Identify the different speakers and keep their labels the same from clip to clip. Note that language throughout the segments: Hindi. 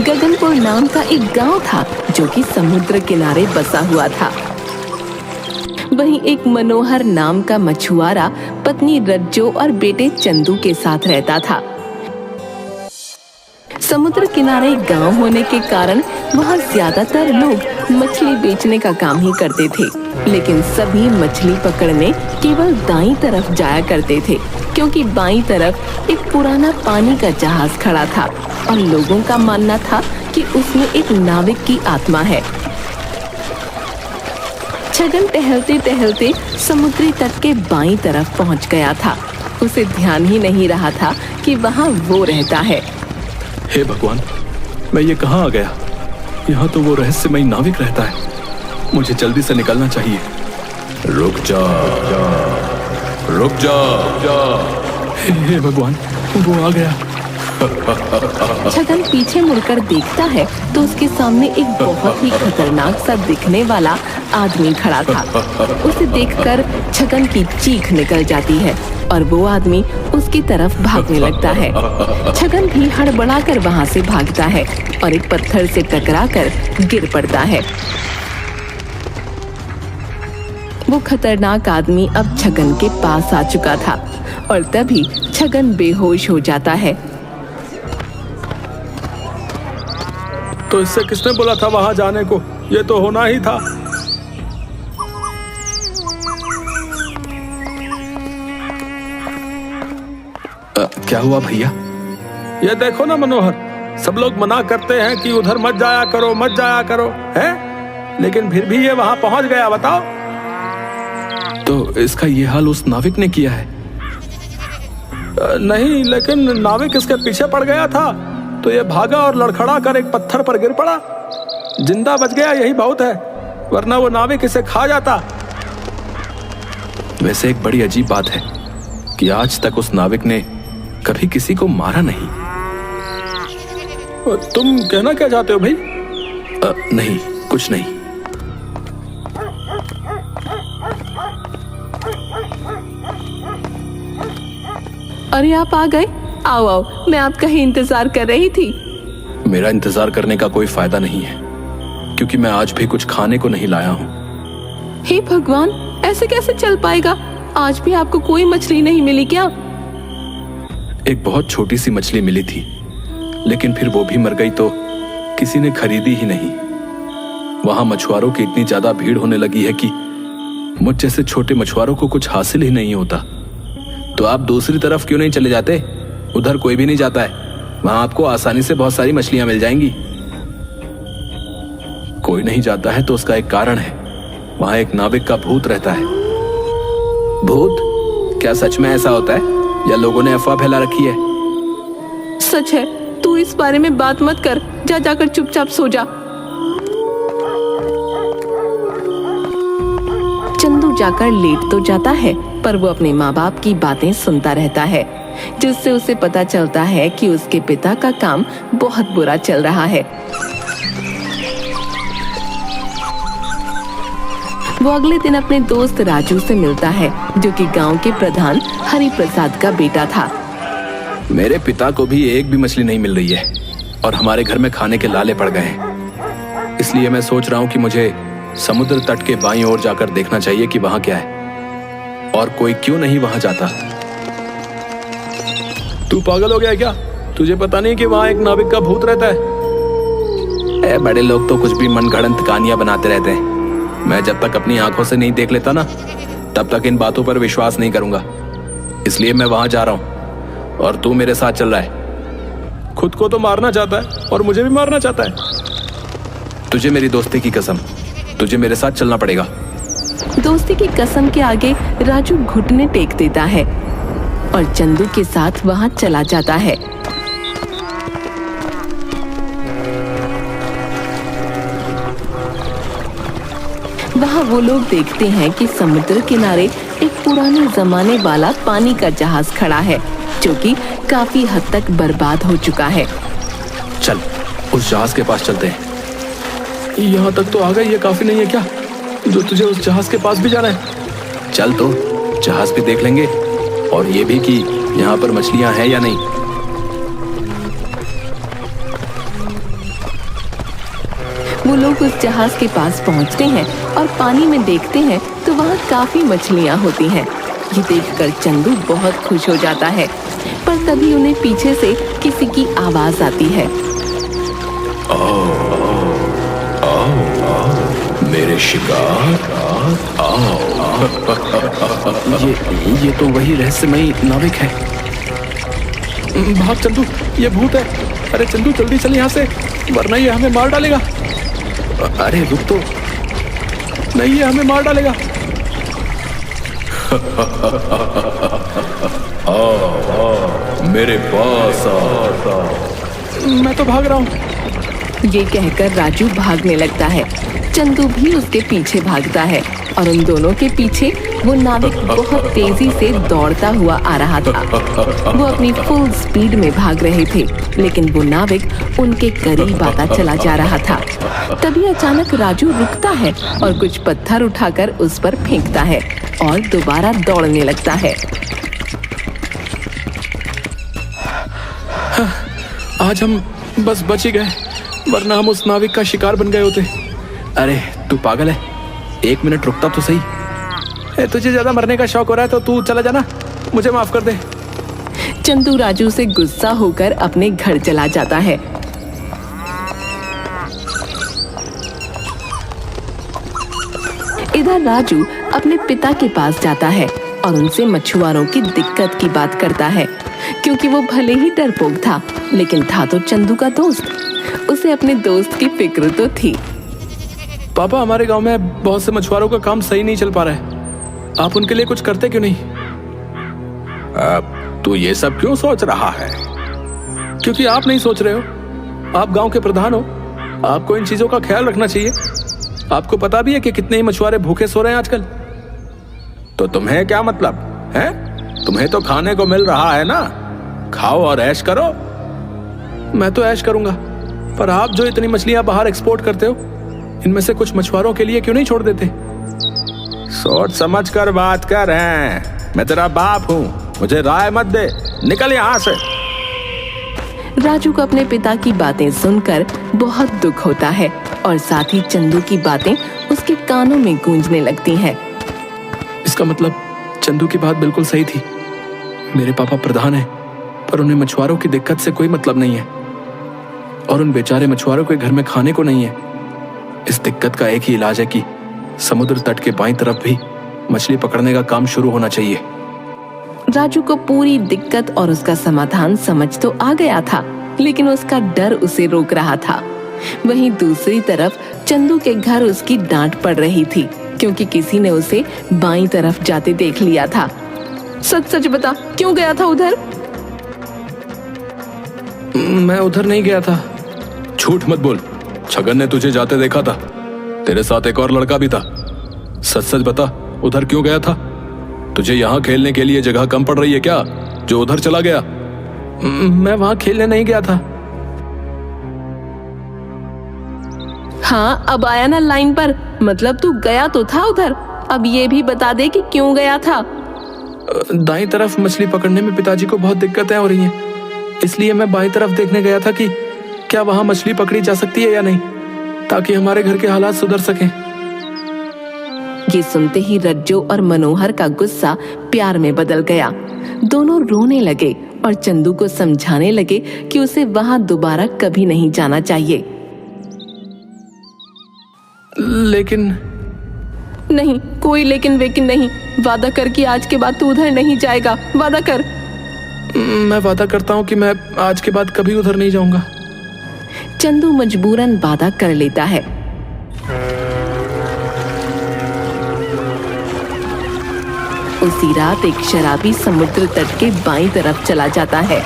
Speaker 1: गगनपुर नाम का एक गांव था जो कि समुद्र किनारे बसा हुआ था। वहीं एक मनोहर नाम का मछुआरा पत्नी रज्जो और बेटे चंदू के साथ रहता था। समुद्र किनारे गांव होने के कारण वहां ज्यादातर लोग मछली बेचने का काम ही करते थे, लेकिन सभी मछली पकड़ने केवल दाईं तरफ जाया करते थे, क्योंकि बाईं तरफ एक पुराना पानी का जहाज खड़ा था और लोगों का मानना था कि उसमें एक नाविक की आत्मा है। छगन टहलते टहलते समुद्री तट के बाईं तरफ पहुंच गया था। उसे ध्यान ही नहीं रहा था कि वहां वो रहता है।
Speaker 2: हे भगवान, मैं ये कहाँ आ गया? यहाँ तो वो रहस्यमयी नाविक रहता है। मुझे जल्दी से निकलना चाहिए।
Speaker 3: रुक जा, रुक जा, जा।
Speaker 2: हे भगवान, वो आ गया।
Speaker 1: छगन पीछे मुड़कर देखता है तो उसके सामने एक बहुत ही खतरनाक सा दिखने वाला आदमी खड़ा था। उसे देखकर छगन की चीख निकल जाती है और वो आदमी उसकी तरफ भागने लगता है। छगन भी हड़बड़ाकर वहां से भागता है और एक पत्थर से टकराकर गिर पड़ता है। वो खतरनाक आदमी अब छगन के पास आ चुका था और तभी छगन बेहोश हो जाता है।
Speaker 2: तो इससे किसने बोला था वहां जाने को? ये तो होना ही था। क्या हुआ भैया? ये देखो ना मनोहर, सब लोग मना करते हैं कि उधर मत जाया करो, मत जाया करो, है? लेकिन फिर भी ये वहां पहुंच गया, बताओ। तो इसका ये हाल उस नाविक ने किया है? नहीं, लेकिन नाविक इसके पीछे पड़ गया था तो ये भागा और लड़खड़ा कर एक पत्थर पर गिर पड़ा। जिंदा बच गया, यही बहुत है, वरना वो नाविक इसे खा जाता। वैसे एक बड़ी अजीब बात है कि आज तक उस नाविक ने कभी किसी को मारा नहीं। तुम कहना क्या चाहते हो भाई? नहीं, कुछ नहीं।
Speaker 1: अरे आप आ गए। आओ आओ, मैं आपका ही इंतजार कर रही थी।
Speaker 2: मेरा इंतजार करने का कोई फायदा नहीं है, क्योंकि मैं आज भी कुछ खाने को नहीं लाया हूँ।
Speaker 1: हे भगवान, ऐसे कैसे चल पाएगा? आज भी आपको कोई मछली नहीं मिली क्या?
Speaker 2: एक बहुत छोटी सी मछली मिली थी, लेकिन फिर वो भी मर गई तो किसी ने खरीदी ही नहीं। वहां मछुआरों की इतनी ज्यादा भीड़ होने लगी है कि मुझ जैसे छोटे मछुआरों को कुछ हासिल ही नहीं होता। तो आप दूसरी तरफ क्यों नहीं चले जाते? उधर कोई भी नहीं जाता है, वहां आपको आसानी से बहुत सारी मछलियां मिल जाएंगी। कोई नहीं जाता है तो उसका एक कारण है। वहां एक नाविक का भूत रहता है। भूत? क्या सच में ऐसा होता है या लोगों ने अफवाह फैला रखी है?
Speaker 1: सच है, तू इस बारे में बात मत कर, जा जाकर चुपचाप सो जा। चंदू जाकर लेट तो जाता है, पर वो अपने माँ बाप की बातें सुनता रहता है, जिससे उसे पता चलता है कि उसके पिता का काम बहुत बुरा चल रहा है। वो अगले दिन अपने दोस्त राजू से मिलता है, जो कि गांव के प्रधान हरि प्रसाद का बेटा था।
Speaker 2: मेरे पिता को भी एक भी मछली नहीं मिल रही है और हमारे घर में खाने के लाले पड़ गए हैं। इसलिए मैं सोच रहा हूँ कि मुझे समुद्र तट के बाईं ओर जाकर देखना चाहिए कि वहां क्या है और कोई क्यों नहीं वहां जाता। तू पागल हो गया क्या? तुझे पता नहीं कि वहां एक नाविक का भूत रहता है? बड़े लोग तो कुछ भी मनगढ़ंत कहानियां बनाते रहते हैं। मैं जब तक अपनी आंखों से नहीं देख लेता ना, तब तक इन बातों पर विश्वास नहीं करूंगा। इसलिए मैं वहां जा रहा हूं और तू मेरे साथ चल रहा है। खुद को तो मारना चाहता है और मुझे भी मारना चाहता है। तुझे मेरी दोस्ती की कसम, तुझे मेरे साथ चलना पड़ेगा।
Speaker 1: दोस्ती की कसम के आगे राजू घुटने टेक देता है और चंदू के साथ वहां चला जाता है। वहां वो लोग देखते हैं कि समुद्र किनारे एक पुराने जमाने वाला पानी का जहाज खड़ा है, जो कि काफी हद तक बर्बाद हो चुका है।
Speaker 2: चल, उस जहाज के पास चलते हैं। यहाँ तक तो आ गई, ये काफी नहीं है क्या जो तुझे उस जहाज के पास भी जाना है? चल तो जहाज भी देख लेंगे और ये भी कि यहाँ पर मछलियां हैं या नहीं।
Speaker 1: वो लोग उस जहाज के पास पहुंचते हैं और पानी में देखते हैं तो वहाँ काफी मछलियाँ होती हैं। ये देखकर चंदू बहुत खुश हो जाता है, पर तभी उन्हें पीछे से किसी की आवाज आती है।
Speaker 3: मेरे शिकार आओ।
Speaker 2: ये तो वही रहस्यमयी नाविक है। भाग चंदू, ये भूत है। अरे चंदू जल्दी चल यहाँ से, वरना ये हमें मार डालेगा। अरे रुक तो, नहीं ये हमें मार डालेगा।
Speaker 3: मेरे पास आ।
Speaker 1: मैं तो भाग रहा हूँ। ये कहकर राजू भागने लगता है। चंदू भी उसके पीछे भागता है और उन दोनों के पीछे वो नाविक बहुत तेजी से दौड़ता हुआ आ रहा था। वो अपनी फुल स्पीड में भाग रहे थे, लेकिन वो नाविक उनके करीब आता चला जा रहा था। तभी अचानक राजू रुकता है और कुछ पत्थर उठाकर उस पर फेंकता है और दोबारा दौड़ने लगता है।
Speaker 2: आज हम बस बच ही गए, वरना हम उस नाविक का शिकार बन गए होते। अरे तू पागल है, 1 मिनट रुकता तो सही। तुझे ज्यादा मरने का शौक हो रहा है तो तू चला जाना, मुझे माफ कर दे।
Speaker 1: चंदू राजू से गुस्सा होकर अपने घर चला जाता है। इधर राजू अपने पिता के पास जाता है और उनसे मछुआरों की दिक्कत की बात करता है, क्योंकि वो भले ही डरपोक था, लेकिन था तो चंदू का दोस्त। उसे अपने दोस्त की फिक्र तो थी।
Speaker 2: पापा, हमारे गांव में बहुत से मछुआरों का काम सही नहीं चल पा रहा है, आप उनके लिए कुछ करते क्यों नहीं?
Speaker 3: तू ये सब क्यों सोच रहा है?
Speaker 2: क्योंकि आप नहीं सोच रहे हो, आप गांव के प्रधान हो, आपको इन चीजों का ख्याल रखना चाहिए। आपको पता भी है कि कितने ही मछुआरे भूखे सो रहे हैं आजकल।
Speaker 3: तो तुम्हें क्या मतलब है? तुम्हें तो खाने को मिल रहा है ना, खाओ और ऐश करो।
Speaker 2: मैं तो ऐश करूंगा, पर आप जो इतनी मछलियां बाहर एक्सपोर्ट करते हो, इनमें से कुछ मछुआरों के लिए क्यों नहीं छोड़ देते?
Speaker 3: सोच समझ कर बात कर रहे हैं, मैं तेरा बाप हूँ, मुझे राय मत दे, निकल यहाँ से।
Speaker 1: राजू को अपने पिता की बातें सुनकर बहुत दुख होता है और साथ ही चंदू की बातें उसके कानों में गूंजने लगती हैं।
Speaker 2: इसका मतलब चंदू की बात बिल्कुल सही थी। मेरे पापा प्रधान हैं, पर उन्हें मछुआरों की दिक्कत से कोई मतलब नहीं है, और उन बेचारे मछुआरों के घर में खाने को नहीं है। इस दिक्कत का एक ही इलाज है कि समुद्र तट के बाईं तरफ भी मछली पकड़ने का काम शुरू होना चाहिए।
Speaker 1: राजू को पूरी दिक्कत और उसका समाधान समझ तो आ गया था, लेकिन उसका डर उसे रोक रहा था। वहीं दूसरी तरफ चंदू के घर उसकी डांट पड़ रही थी, क्योंकि किसी ने उसे बाईं तरफ जाते देख लिया था। सच सच बता, क्यों गया था उधर?
Speaker 2: मैं उधर नहीं गया था।
Speaker 3: झूठ मत बोल, छगन ने तुझे जाते देखा था, तेरे साथ एक और लड़का भी था। सच सच बता, उधर क्यों गया था? तुझे यहाँ खेलने के लिए जगह कम पड़ रही है क्या, जो उधर चला गया?
Speaker 2: मैं वहां खेलने नहीं गया था।
Speaker 1: हाँ, अब आया ना लाइन पर। मतलब तू गया तो था उधर, अब ये भी बता दे कि क्यों गया था।
Speaker 2: दाईं तरफ मछली पकड़ने में पिताजी को बहुत दिक्कतें हो रही हैं, इसलिए मैं बाईं तरफ देखने गया था कि क्या वहां मछली पकड़ी जा सकती है या नहीं, ताकि हमारे घर के हालात सुधर सकें।
Speaker 1: ये सुनते ही रज्जो और मनोहर का गुस्सा प्यार में बदल गया। दोनों रोने लगे और चंदू को समझाने लगे कि उसे वहां दोबारा कभी नहीं जाना चाहिए।
Speaker 2: लेकिन
Speaker 1: नहीं, कोई लेकिन वेकिन नहीं। वादा कर कि आज के बाद तू उधर नहीं जाएगा। वादा कर।
Speaker 2: मैं वादा करता हूँ कि मैं आज के बाद कभी उधर नहीं जाऊंगा।
Speaker 1: चंदू मजबूरन वादा कर लेता है। उसी रात एक शराबी समुद्र तट के बाईं तरफ चला जाता है।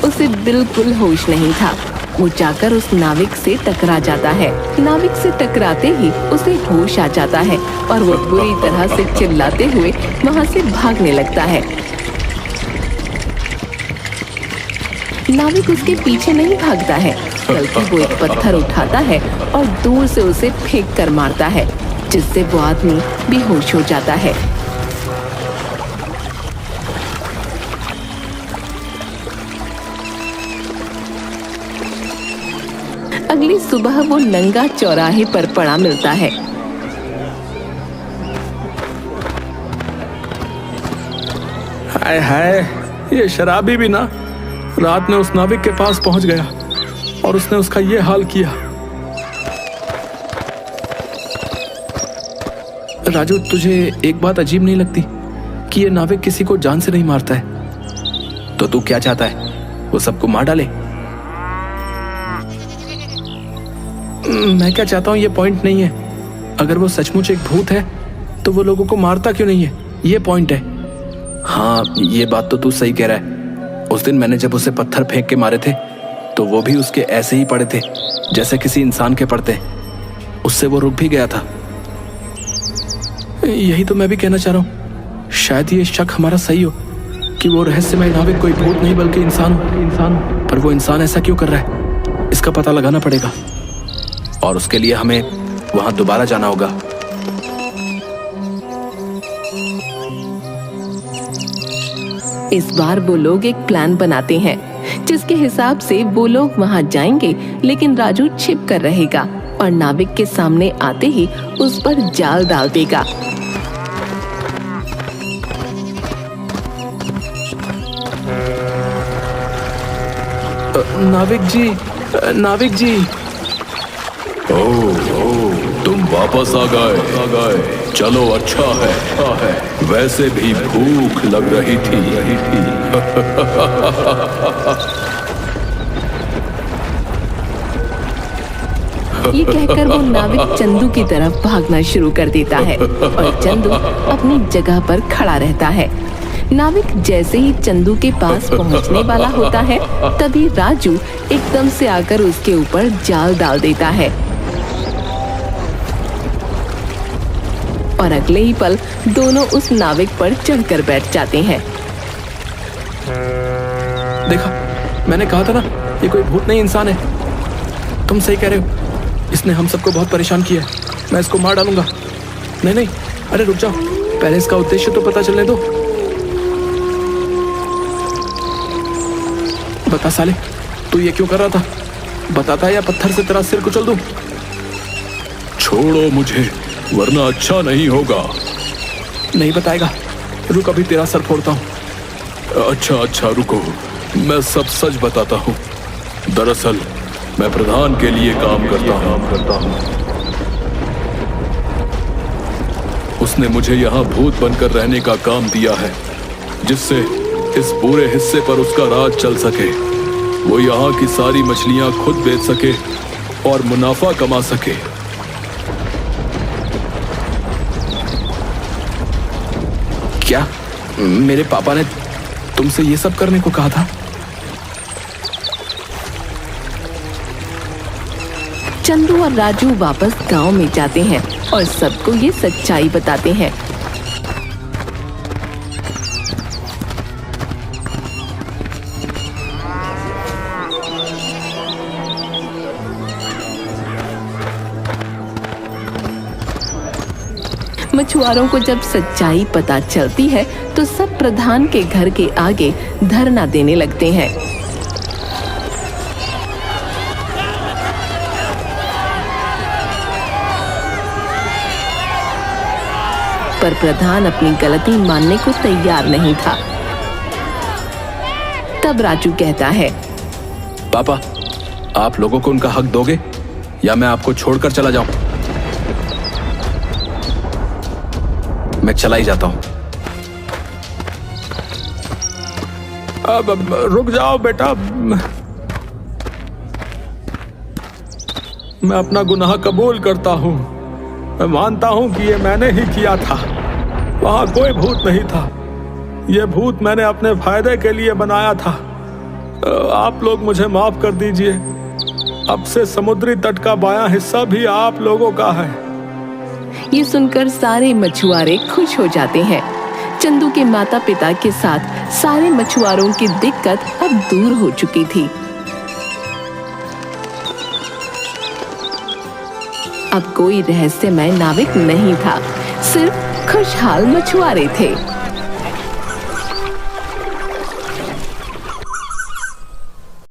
Speaker 1: उसे बिल्कुल होश नहीं था। वो जाकर उस नाविक से टकरा जाता है। नाविक से टकराते ही उसे होश आ जाता है और वो बुरी तरह से चिल्लाते हुए वहां से भागने लगता है। नाविक उसके पीछे नहीं भागता है, बल्कि वो एक पत्थर उठाता है और दूर से उसे फेंक कर मारता है, जिससे वो आदमी बेहोश हो जाता है। अगली सुबह वो नंगा चौराहे पर पड़ा मिलता है।
Speaker 2: हाय हाय, ये शराबी भी ना रात में उस नाविक के पास पहुंच गया और उसने उसका ये हाल किया। राजू, तुझे एक बात अजीब नहीं लगती कि ये नाविक किसी को जान से नहीं मारता है? तो तू क्या चाहता है, वो सबको मार डाले? मैं क्या चाहता हूँ ये पॉइंट नहीं है। अगर वो सचमुच एक भूत है तो वो लोगों को मारता क्यों नहीं है, ये पॉइंट है। हाँ, ये बात तो तू सही कह रहा है। उस दिन मैंने जब उसे पत्थर फेंक के मारे थे तो वो भी उसके ऐसे ही पड़े थे जैसे किसी इंसान के पड़ते। उससे वो रुक भी गया था। यही तो मैं भी कहना चाह रहा हूँ, शायद ये शक हमारा सही हो कि वो रहस्यमय नाविक कोई भूत नहीं बल्कि इंसान हो। पर वो इंसान ऐसा क्यों कर रहा है, इसका पता लगाना पड़ेगा और उसके लिए हमें वहां दोबारा जाना होगा।
Speaker 1: इस बार वो लोग एक प्लान बनाते हैं जिसके हिसाब से वो लोग वहां जाएंगे, लेकिन राजू छिप कर रहेगा और नाविक के सामने आते ही उस पर जाल डाल देगा।
Speaker 2: नाविक जी, नाविक जी।
Speaker 3: ओह, तुम वापस आ गए। चलो, अच्छा है। वैसे भी भूख लग रही थी।
Speaker 1: ये कहकर वो नाविक चंदू की तरफ भागना शुरू कर देता है और चंदू अपनी जगह पर खड़ा रहता है। नाविक जैसे ही चंदू के पास पहुंचने वाला होता है तभी राजू एकदम से आकर उसके ऊपर जाल डाल देता है और अगले ही पल दोनों उस नाविक पर चढ़कर बैठ जाते हैं।
Speaker 2: देखा, मैंने कहा था ना, ये कोई भूत नहीं इंसान है। तुम सही कह रहे हो, इसने हम सबको बहुत परेशान किया है। मैं इसको मार डालूंगा। नहीं, अरे रुक जाओ, पहले इसका उद्देश्य तो पता चलने दो। बता साले, तू ये क्यों कर रहा था? बताता या पत्थर से तेरा सिर कुचल दूं?
Speaker 3: छोड़ो मुझे, वरना अच्छा नहीं होगा।
Speaker 2: नहीं बताएगा, रुक अभी तेरा सर फोड़ता हूँ।
Speaker 3: अच्छा, रुको, मैं सब सच बताता हूँ। दरअसल मैं प्रधान के लिए काम करता हूँ। उसने मुझे यहाँ भूत बनकर रहने का काम दिया है, जिससे इस पूरे हिस्से पर उसका राज चल सके। वो यहाँ की सारी मछलियाँ खुद बेच सके और मुनाफा कमा सके।
Speaker 2: क्या मेरे पापा ने तुमसे ये सब करने को कहा था?
Speaker 1: चंदू और राजू वापस गांव में जाते हैं और सबको ये सच्चाई बताते हैं। मछुआरों को जब सच्चाई पता चलती है तो सब प्रधान के घर के आगे धरना देने लगते हैं। पर प्रधान अपनी गलती मानने को तैयार नहीं था। तब राजू कहता है,
Speaker 2: पापा, आप लोगों को उनका हक दोगे या मैं आपको छोड़कर चला जाऊं? मैं चला ही जाता हूं। अब रुक जाओ बेटा, मैं अपना गुनाह कबूल करता हूं। मैं मानता हूं कि ये मैंने ही किया था। वहां कोई भूत नहीं था। ये भूत मैंने अपने फायदे के लिए बनाया था। आप लोग मुझे माफ कर दीजिए। अब से समुद्री तट का बायां हिस्सा भी आप लोगों का है।
Speaker 1: ये सुनकर सारे मछुआरे खुश हो जाते हैं। चंदू के माता पिता के साथ सारे मछुआरों की दिक्कत अब दूर हो चुकी थी। अब कोई रहस्यमय नाविक नहीं था, सिर्फ खुशहाल मछुआरे थे।